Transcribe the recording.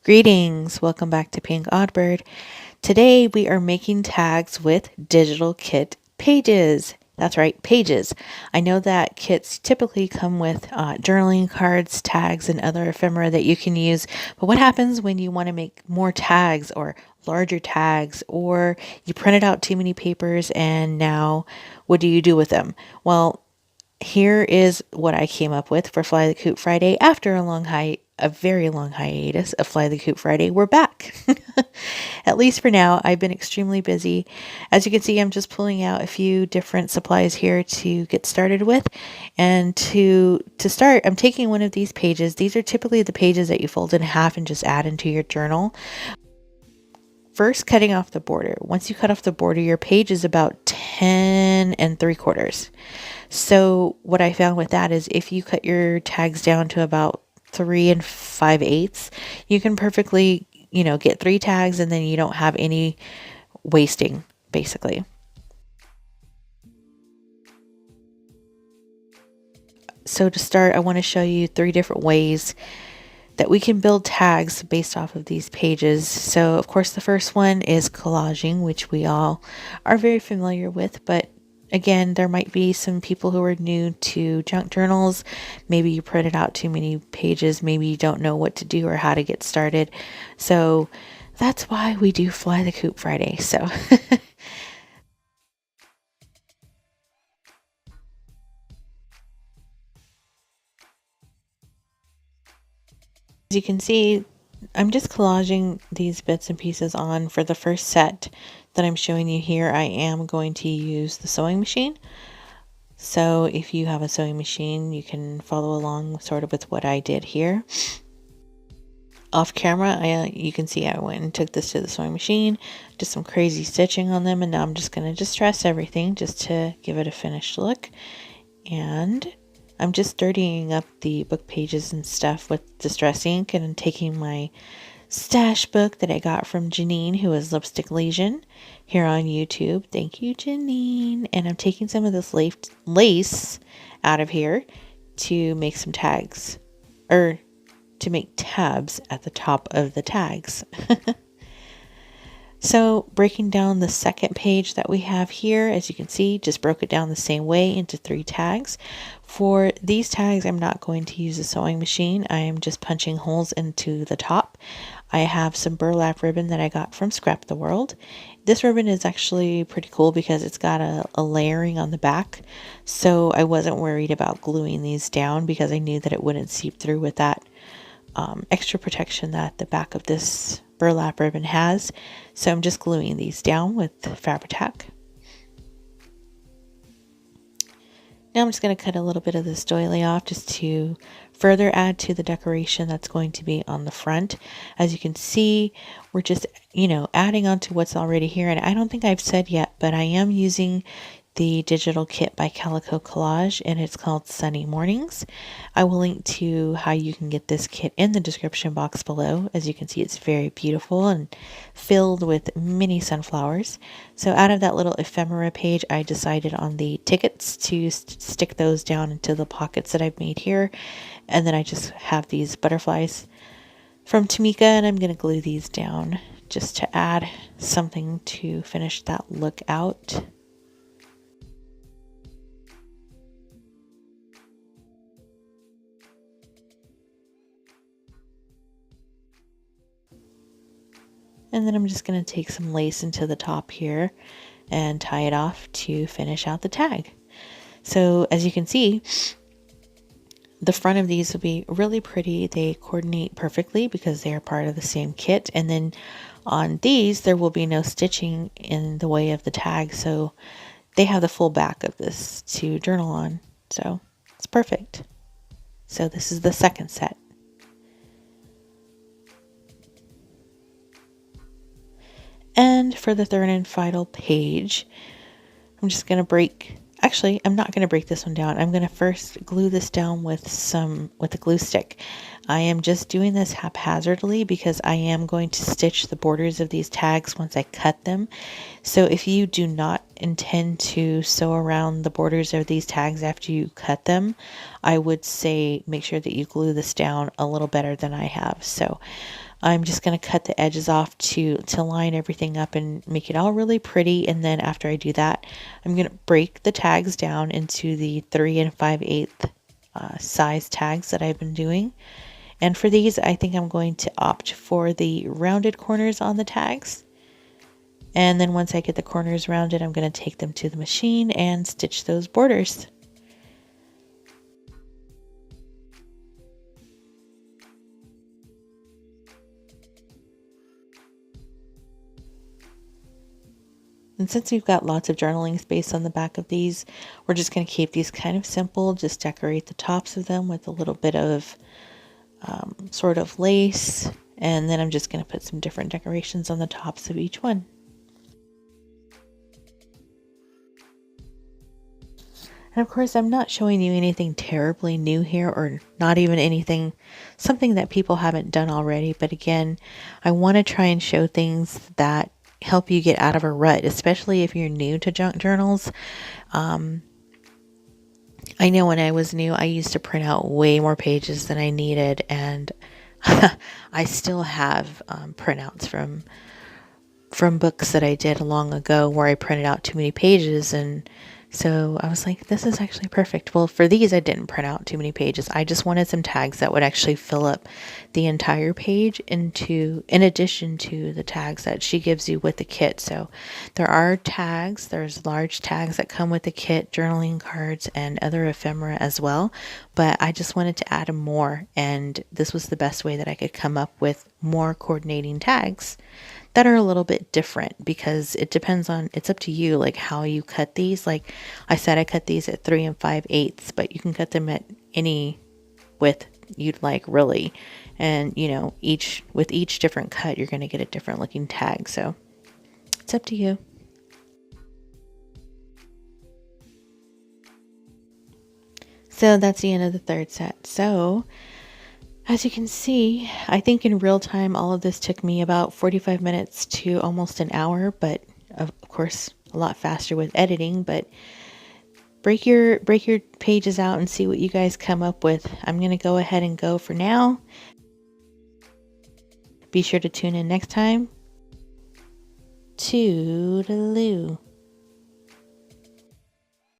Greetings, welcome back to Pink Oddbird. Today we are making tags with digital kit pages. That's right, pages. I know that kits typically come with journaling cards, tags, and other ephemera that you can use. But what happens when you want to make more tags or larger tags, or you printed out too many papers and now what do you do with them? Well, here is what I came up with for Fly the Coop Friday after a very long hiatus of Fly the Coop Friday. We're back. At least for now. I've been extremely busy. As you can see, I'm just pulling out a few different supplies here to get started with. And to start, I'm taking one of these pages. These are typically the pages that you fold in half and just add into your journal. First, cutting off the border. Once you cut off the border, your page is about 10 3/4. So what I found with that is if you cut your tags down to about 3 5/8, you can perfectly, get 3 tags and then you don't have any wasting, basically. So to start, I want to show you 3 different ways that we can build tags based off of these pages. So of course the first one is collaging, which we all are very familiar with, but again, there might be some people who are new to junk journals. Maybe you printed out too many pages, maybe you don't know what to do or how to get started. So that's why we do Fly the Coop Friday. So as you can see, I'm just collaging these bits and pieces on. For the first set that I'm showing you here, I am going to use the sewing machine. So if you have a sewing machine, you can follow along sort of with what I did here. Off camera, you can see I went and took this to the sewing machine, did some crazy stitching on them, and now I'm just going to distress everything just to give it a finished look. And I'm just dirtying up the book pages and stuff with Distress ink, and I'm taking my stash book that I got from Jeneen, who is Lipstick Legion here on YouTube. Thank you, Jeneen. And I'm taking some of this lace out of here to make some tags, or to make tabs at the top of the tags. So breaking down the second page that we have here, as you can see, just broke it down the same way into 3 tags. For these tags, I'm not going to use a sewing machine. I am just punching holes into the top. I have some burlap ribbon that I got from ScrapdaWorld. This ribbon is actually pretty cool because it's got a layering on the back. So I wasn't worried about gluing these down because I knew that it wouldn't seep through with that extra protection that the back of this burlap ribbon has. So I'm just gluing these down with Fabri-Tac. Now I'm just going to cut a little bit of this doily off just to further add to the decoration that's going to be on the front. As you can see, we're just, adding on to what's already here. And I don't think I've said yet, but I am using the digital kit by Calico Collage, and it's called Sunny Mornings. I will link to how you can get this kit in the description box below. As you can see, it's very beautiful and filled with mini sunflowers. So out of that little ephemera page, I decided on the tickets to stick those down into the pockets that I've made here. And then I just have these butterflies from Tmika, and I'm going to glue these down just to add something to finish that look out. And then I'm just going to take some lace into the top here and tie it off to finish out the tag. So as you can see, the front of these will be really pretty. They coordinate perfectly because they are part of the same kit. And then on these, there will be no stitching in the way of the tag. So they have the full back of this to journal on. So it's perfect. So this is the second set. And for the third and final page, I'm just going to actually, I'm not going to break this one down. I'm going to first glue this down with a glue stick. I am just doing this haphazardly because I am going to stitch the borders of these tags once I cut them. So if you do not intend to sew around the borders of these tags after you cut them, I would say make sure that you glue this down a little better than I have. So I'm just going to cut the edges off to line everything up and make it all really pretty. And then after I do that, I'm going to break the tags down into the 3 5/8 size tags that I've been doing. And for these, I think I'm going to opt for the rounded corners on the tags. And then once I get the corners rounded, I'm going to take them to the machine and stitch those borders. And since we've got lots of journaling space on the back of these, we're just going to keep these kind of simple. Just decorate the tops of them with a little bit of sort of lace. And then I'm just going to put some different decorations on the tops of each one. And of course, I'm not showing you anything terribly new here, or not even something that people haven't done already. But again, I want to try and show things that help you get out of a rut, especially if you're new to junk journals. I know when I was new, I used to print out way more pages than I needed, and I still have printouts from books that I did long ago where I printed out too many pages, and so I was like, this is actually perfect. Well, for these, I didn't print out too many pages. I just wanted some tags that would actually fill up the entire page in addition to the tags that she gives you with the kit. So there are tags, there's large tags that come with the kit, journaling cards, and other ephemera as well. But I just wanted to add more, and this was the best way that I could come up with more coordinating tags that are a little bit different, because it depends on, it's up to you, like how you cut these. Like I said, I cut these at 3 5/8, but you can cut them at any width you'd like, really. And with each different cut, you're going to get a different looking tag. So it's up to you. So that's the end of the third set. So as you can see, I think in real time, all of this took me about 45 minutes to almost an hour, but of course, a lot faster with editing. But break your pages out and see what you guys come up with. I'm going to go ahead and go for now. Be sure to tune in next time. Toodaloo.